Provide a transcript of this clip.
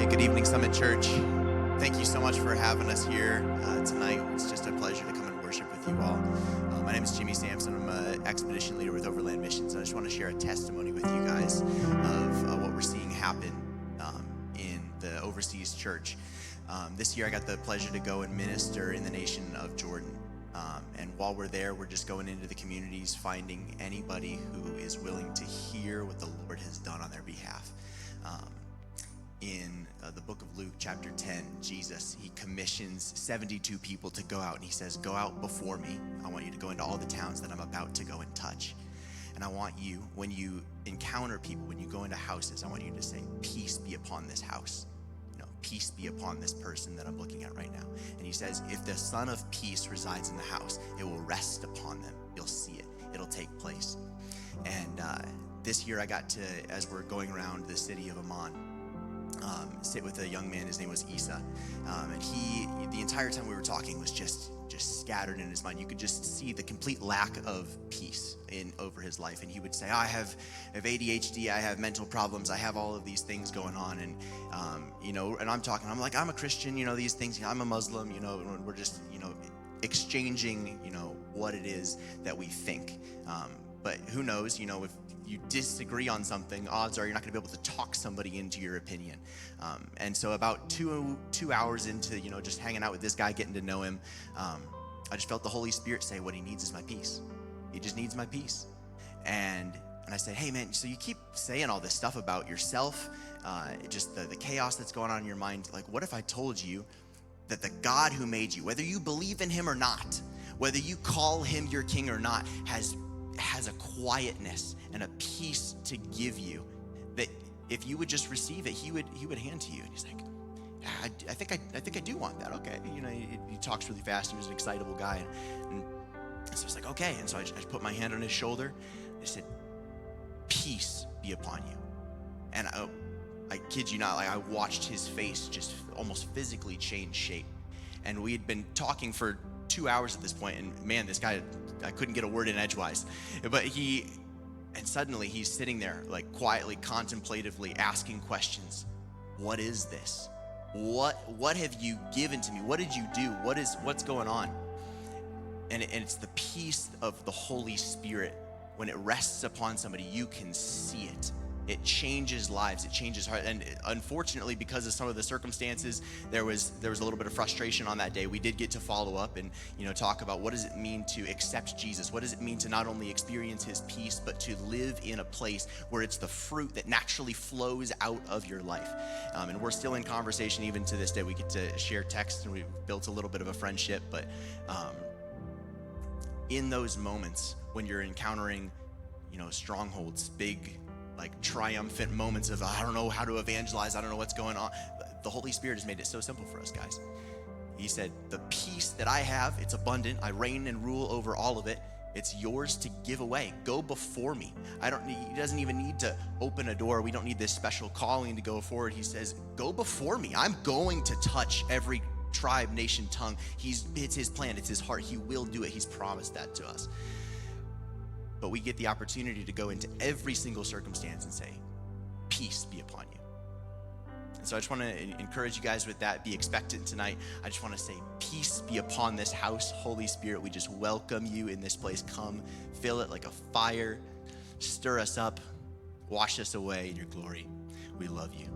Good evening, Summit Church. Thank you so much for having us here tonight. It's just a pleasure to come and worship with you all. My name is Jimmy Sampson. I'm an expedition leader with Overland Missions, and I just want to share a testimony with you guys of what we're seeing happen in the overseas church. This year, I got the pleasure to go and minister in the nation of Jordan. And while we're there, we're just going into the communities, finding anybody who is willing to hear what the Lord has done on their behalf. In the book of Luke, chapter 10, Jesus, he commissions 72 people to go out, and he says, go out before me. I want you to go into all the towns that I'm about to go and touch. And I want you, when you encounter people, when you go into houses, I want you to say, peace be upon this house. Peace be upon this person that I'm looking at right now. And he says, if the Son of Peace resides in the house, it will rest upon them. You'll see it. It'll take place. And this year I got to, as we're going around the city of Amman, sit with a young man. His name was Isa. And he, the entire time we were talking, was just scattered in his mind. You could just see the complete lack of peace over his life. And he would say, I have ADHD, I have mental problems, I have all of these things going on. And, and I'm like, I'm a Christian, these things, I'm a Muslim, and we're just, exchanging, what it is that we think. But who knows, if you disagree on something, odds are you're not going to be able to talk somebody into your opinion. And so about two hours into, just hanging out with this guy, getting to know him, I just felt the Holy Spirit say, what he needs is my peace. He just needs my peace. And I said, hey man, so you keep saying all this stuff about yourself, just the chaos that's going on in your mind. Like, what if I told you that the God who made you, whether you believe in him or not, whether you call him your king or not, has a quietness and a peace to give you, that if you would just receive it, he would hand to you. And he's like, I think I do want that. Okay, he talks really fast. He was an excitable guy, and so I was like, okay. And so I put my hand on his shoulder. I said, peace be upon you. And I kid you not, like, I watched his face just almost physically change shape. And we had been talking for 2 hours at this point, and man, this guy, I couldn't get a word in edgewise. But suddenly he's sitting there, like, quietly, contemplatively asking questions. What is this? What have you given to me? What did you do? What's going on? And it's the peace of the Holy Spirit. When it rests upon somebody, you can see it. It changes lives, it changes hearts. And unfortunately, because of some of the circumstances, there was a little bit of frustration on that day. We did get to follow up and talk about what does it mean to accept Jesus? What does it mean to not only experience his peace, but to live in a place where it's the fruit that naturally flows out of your life. And we're still in conversation even to this day. We get to share texts, and we've built a little bit of a friendship. But in those moments when you're encountering strongholds, big, like, triumphant moments of, I don't know how to evangelize, I don't know what's going on, the Holy Spirit has made it so simple for us, guys. He said, the peace that I have, it's abundant. I reign and rule over all of it. It's yours to give away. Go before me. He doesn't even need to open a door. We don't need this special calling to go forward. He says, go before me. I'm going to touch every tribe, nation, tongue. It's his plan. It's his heart. He will do it. He's promised that to us. But we get the opportunity to go into every single circumstance and say, peace be upon you. And so I just want to encourage you guys with that. Be expectant tonight. I just want to say, peace be upon this house. Holy Spirit, we just welcome you in this place. Come, fill it like a fire. Stir us up. Wash us away in your glory. We love you.